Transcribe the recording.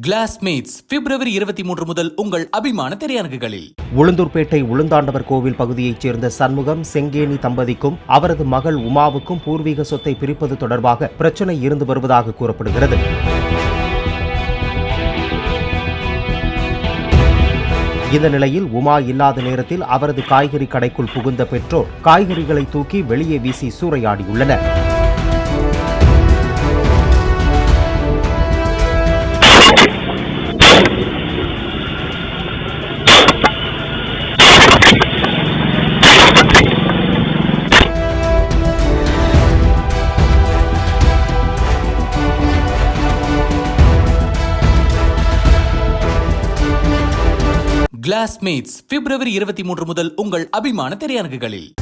Classmates பிப்ரவரி 23 முதல் உங்கள் அபிமான திரையரங்குகளில். உளுந்தூர்பேட்டை உளுந்தாண்டவர் கோவில் பகுதியைச் சேர்ந்த சண்முகம் செங்கேணி தம்பதிக்கும் அவரது மகள் உமாவுக்கும் பூர்வீக சொத்தை பிரிப்பது தொடர்பாக பிரச்சினை இருந்து வருவதாக கூறப்படுகிறது. இந்த நிலையில் உமா இல்லாத நேரத்தில் அவரது காய்கறி கடைக்குள் புகுந்த பெற்றோர் காய்கறிகளை தூக்கி வெளியே வீசி சூறையாடியுள்ளனர். கிளாஸ்மேட்ஸ் பிப்ரவரி 23 முதல் உங்கள் அபிமான திரையரங்குகளில்.